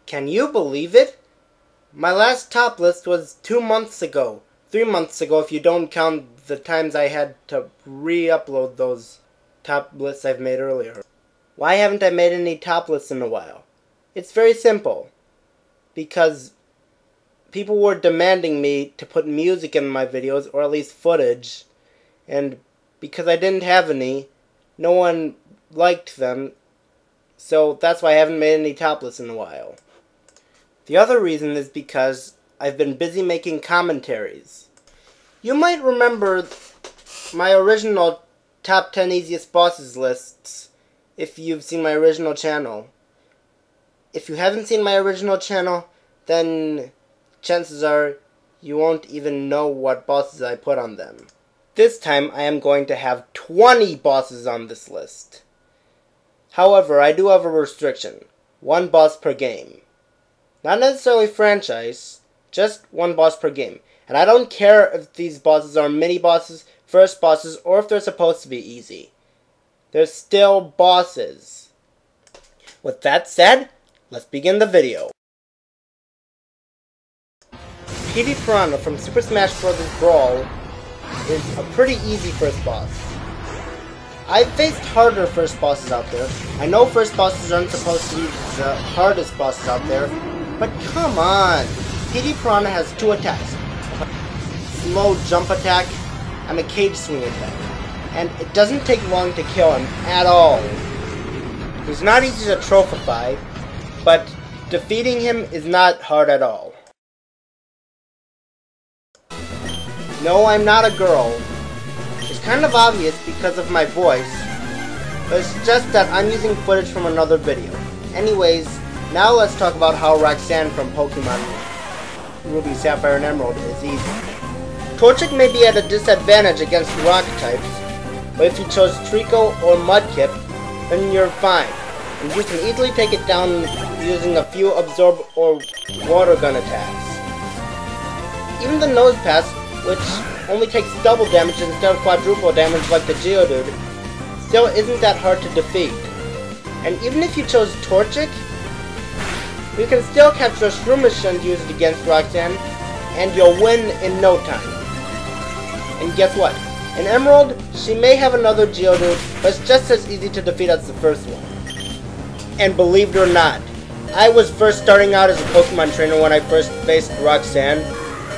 Can you believe it? My last top list was 2 months ago. 3 months ago if you don't count the times I had to re-upload those top lists I've made earlier. Why haven't I made any top lists in a while? It's very simple. Because people were demanding me to put music in my videos, or at least footage. And because I didn't have any, no one liked them. So that's why I haven't made any top lists in a while. The other reason is because I've been busy making commentaries. You might remember my original top 10 easiest bosses lists if you've seen my original channel. If you haven't seen my original channel, then chances are you won't even know what bosses I put on them. This time I am going to have 20 bosses on this list. However, I do have a restriction. 1 boss per game. Not necessarily franchise, just 1 boss per game. And I don't care if these bosses are mini-bosses, first bosses, or if they're supposed to be easy. They're still bosses. With that said, let's begin the video. Piranha from Super Smash Bros. Brawl is a pretty easy first boss. I've faced harder first bosses out there. I know first bosses aren't supposed to be the hardest bosses out there, but come on! Piranha has 2 attacks. A slow jump attack and a cage swing attack. And it doesn't take long to kill him at all. He's not easy to trophify, but defeating him is not hard at all. No, I'm not a girl. It's kind of obvious because of my voice, but it's just that I'm using footage from another video. Anyways, now let's talk about how Roxanne from Pokemon Ruby, Sapphire, and Emerald is easy. Torchic may be at a disadvantage against rock types, but if you chose Trico or Mudkip, then you're fine, and you can easily take it down using a few Absorb or Water Gun attacks. Even the Nose Pass, which only takes double damage instead of quadruple damage like the Geodude, still isn't that hard to defeat. And even if you chose Torchic, you can still capture Shroomish and use it against Roxanne, and you'll win in no time. And guess what? In Emerald, she may have another Geodude, but it's just as easy to defeat as the first one. And believe it or not, I was first starting out as a Pokemon trainer when I first faced Roxanne,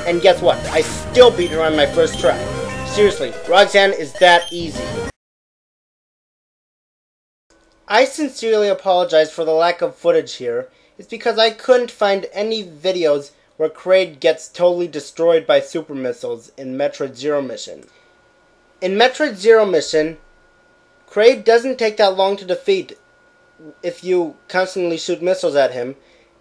and guess what? I still beat her on my first try. Seriously, Roxanne is that easy. I sincerely apologize for the lack of footage here. It's because I couldn't find any videos where Kraid gets totally destroyed by super missiles in Metroid Zero Mission. In Metroid Zero Mission, Kraid doesn't take that long to defeat if you constantly shoot missiles at him,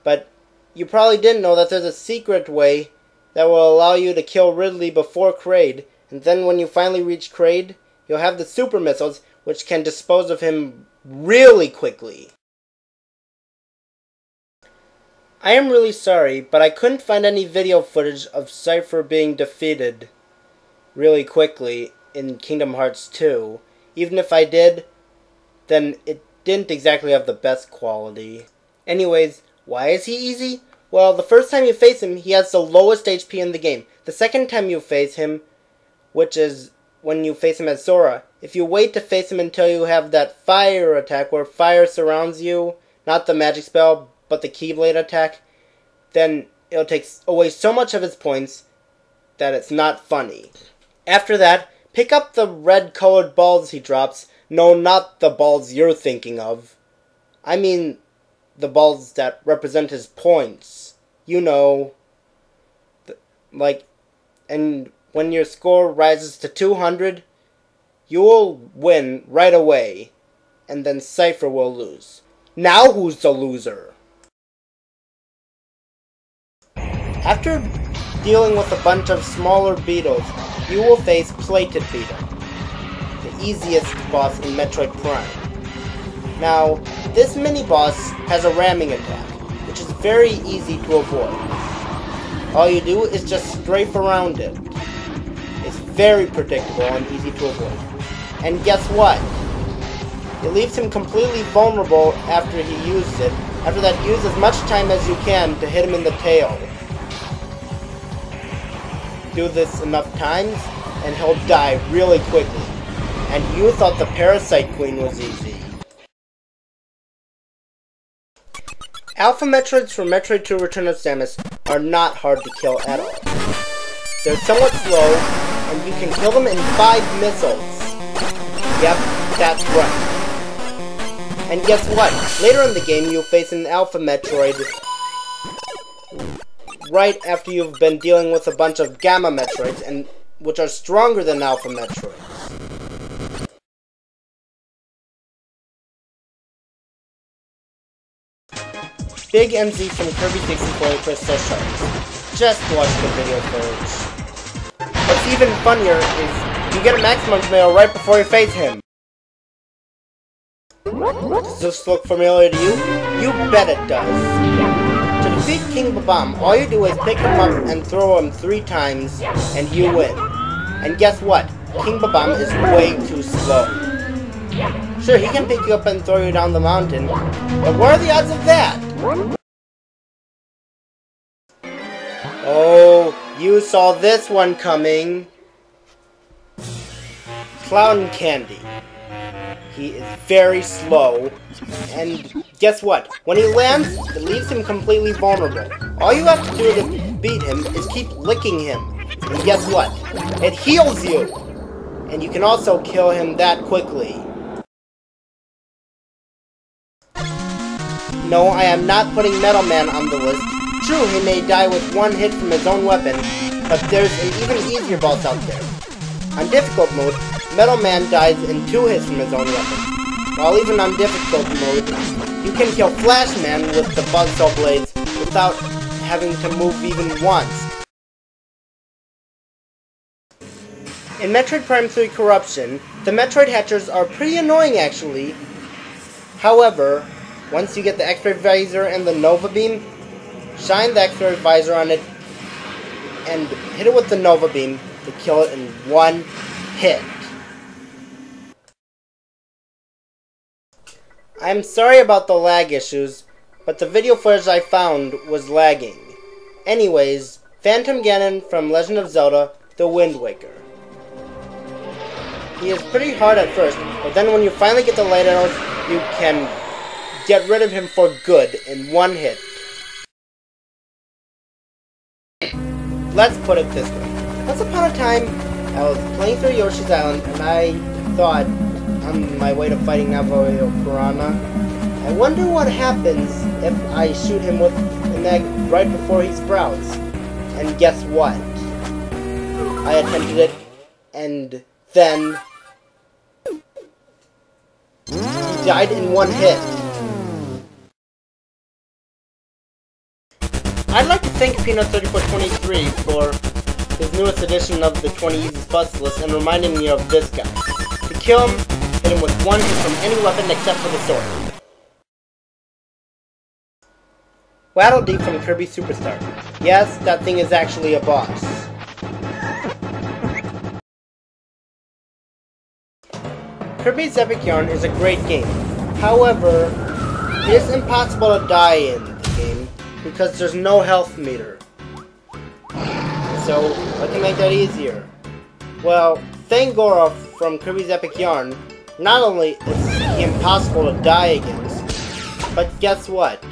but you probably didn't know that there's a secret way that will allow you to kill Ridley before Kraid, and then when you finally reach Kraid, you'll have the super missiles, which can dispose of him really quickly. I am really sorry, but I couldn't find any video footage of Cypher being defeated really quickly in Kingdom Hearts 2. Even if I did, then it didn't exactly have the best quality. Anyways, why is he easy? Well, the first time you face him, he has the lowest HP in the game. The second time you face him, which is when you face him as Sora, if you wait to face him until you have that fire attack where fire surrounds you, not the magic spell, but the Keyblade attack, then it'll take away so much of his points that it's not funny. After that, pick up the red-colored balls he drops. No, not the balls you're thinking of. I mean the balls that represent his points. You know. And when your score rises to 200, you will win right away, and then Cypher will lose. Now who's the loser? After dealing with a bunch of smaller beetles, you will face Plated Beetle, the easiest boss in Metroid Prime. Now, this mini-boss has a ramming attack, which is very easy to avoid. All you do is just strafe around it. It's very predictable and easy to avoid. And guess what? It leaves him completely vulnerable after he uses it, After that, use as much time as you can to hit him in the tail. Do this enough times, and he'll die really quickly. And you thought the Parasite Queen was easy. Alpha Metroids from Metroid 2 Return of Samus are not hard to kill at all. They're somewhat slow, and you can kill them in 5 missiles. Yep, that's right. And guess what? Later in the game, you'll face an Alpha Metroid right after you've been dealing with a bunch of Gamma Metroids, and which are stronger than Alpha Metroids. Big MZ from Kirby 64 Crystal Sharks. Just watch the video footage. What's even funnier is you get a maximum mail right before you face him. Does this look familiar to you? You bet it does. To defeat King Babam, all you do is pick him up and throw him 3 times, and you win. And guess what? King Babam is way too slow. Sure, he can pick you up and throw you down the mountain, but what are the odds of that? Oh, you saw this one coming. Clown Candy. He is very slow, and guess what? When he lands, it leaves him completely vulnerable. All you have to do to beat him is keep licking him. And guess what? It heals you! And you can also kill him that quickly. No, I am not putting Metal Man on the list. True, he may die with 1 hit from his own weapon, but there's an even easier boss out there. On difficult mode, Metal Man dies in 2 hits from his own weapon. While even on difficult mode, you can kill Flash Man with the Buzzsaw Blades without having to move even once. In Metroid Prime 3 Corruption, the Metroid Hatchers are pretty annoying actually. However, once you get the X-Ray Visor and the Nova Beam, shine the X-Ray Visor on it and hit it with the Nova Beam to kill it in 1 hit. I'm sorry about the lag issues, but the video footage I found was lagging. Anyways, Phantom Ganon from Legend of Zelda, The Wind Waker. He is pretty hard at first, but then when you finally get the light arrows, you can get rid of him for good in 1 hit. Let's put it this way. Once upon a time, I was playing through Yoshi's Island, and I thought, on my way to fighting Navajo Piranha, I wonder what happens if I shoot him with an egg right before he sprouts. And guess what? I attempted it, and then he died in 1 hit. I'd like to thank Peanut3423 for his newest edition of the 20 Easiest Puzzles list and reminding me of this guy. To kill him, hit him with 1 hit from any weapon except for the sword. Waddle Dee from Kirby Superstar. Yes, that thing is actually a boss. Kirby's Epic Yarn is a great game. However, it is impossible to die in the game because there's no health meter. So, what can make that easier? Well, Thangora from Kirby's Epic Yarn, not only is he impossible to die against, but guess what?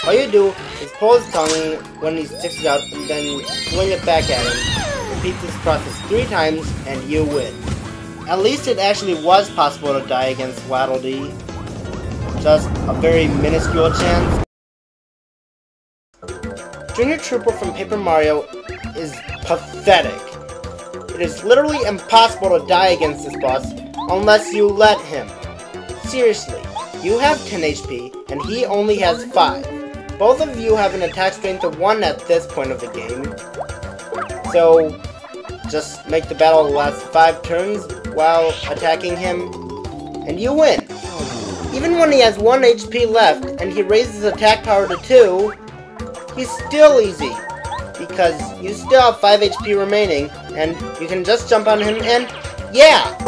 All you do is pull his tongue when he sticks it out and then fling it back at him. Repeat this process 3 times and you win. At least it actually was possible to die against Waddle Dee. Just a very minuscule chance. Junior Trooper from Paper Mario is pathetic. It is literally impossible to die against this boss unless you let him. Seriously, you have 10 HP and he only has 5. Both of you have an attack strength of 1 at this point of the game. So, just make the battle last 5 turns while attacking him, and you win. Even when he has 1 HP left and he raises his attack power to 2, he's still easy, because you still have 5 HP remaining, and you can just jump on him and, yeah!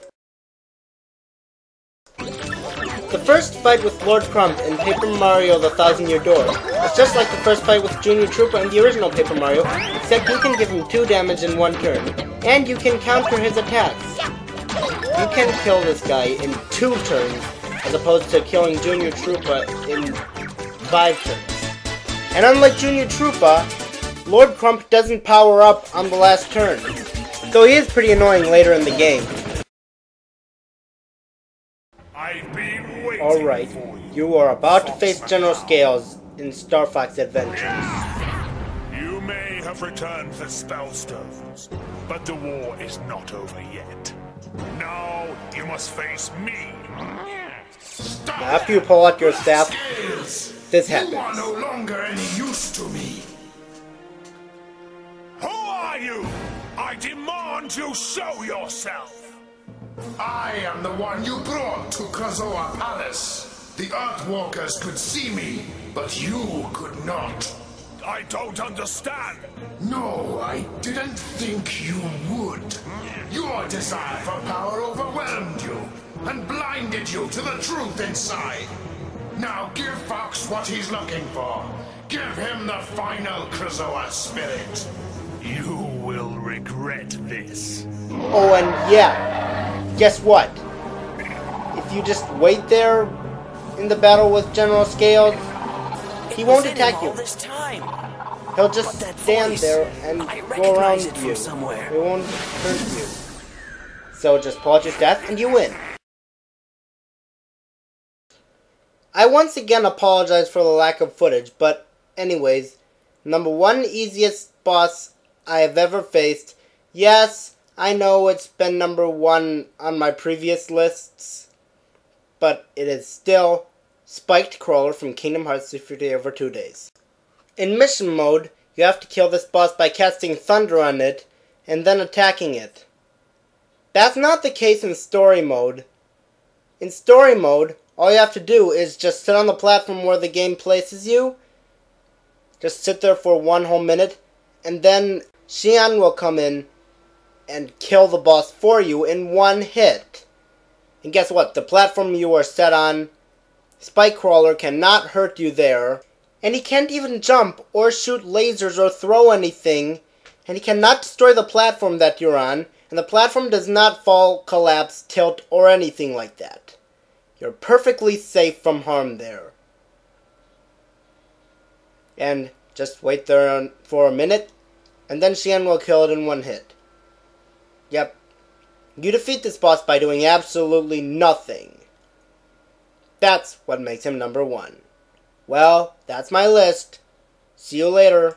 The first fight with Lord Crump in Paper Mario The Thousand Year Door is just like the first fight with Junior Troopa in the original Paper Mario, except you can give him 2 damage in 1 turn, and you can counter his attacks. You can kill this guy in 2 turns, as opposed to killing Junior Troopa in 5 turns. And unlike Junior Troopa, Lord Crump doesn't power up on the last turn, so he is pretty annoying later in the game. Alright, you are about to face General Scales in Star Fox Adventures. You may have returned the Spellstones, but the war is not over yet. Now you must face me. Now after you pull out your staff, this happens. You are no longer any use to me. Who are you? I demand you show yourself. I am the one you brought to Krazoa Palace. The Earthwalkers could see me, but you could not. I don't understand. No, I didn't think you would. Your desire for power overwhelmed you and blinded you to the truth inside. Now give Fox what he's looking for. Give him the final Krazoa spirit. You will regret this. Oh, and yeah, guess what? If you just wait there in the battle with General Scales, he won't attack you. He'll just stand there and go around you. He won't hurt you. So just pull out your staff and you win. I once again apologize for the lack of footage, but anyways, number 1 easiest boss I have ever faced. Yes, I know it's been number 1 on my previous lists, but it is still Spiked Crawler from Kingdom Hearts 3 over 2 days. In mission mode, you have to kill this boss by casting thunder on it and then attacking it. That's not the case in story mode. In story mode, all you have to do is just sit on the platform where the game places you, just sit there for 1 whole minute, and then Xian will come in and kill the boss for you in 1 hit. And guess what? The platform you are set on, Spike Crawler cannot hurt you there, and he can't even jump or shoot lasers or throw anything, and he cannot destroy the platform that you're on, and the platform does not fall, collapse, tilt, or anything like that. You're perfectly safe from harm there. And just wait there for a minute, and then Xian will kill it in 1 hit. Yep. You defeat this boss by doing absolutely nothing. That's what makes him number 1. Well, that's my list. See you later.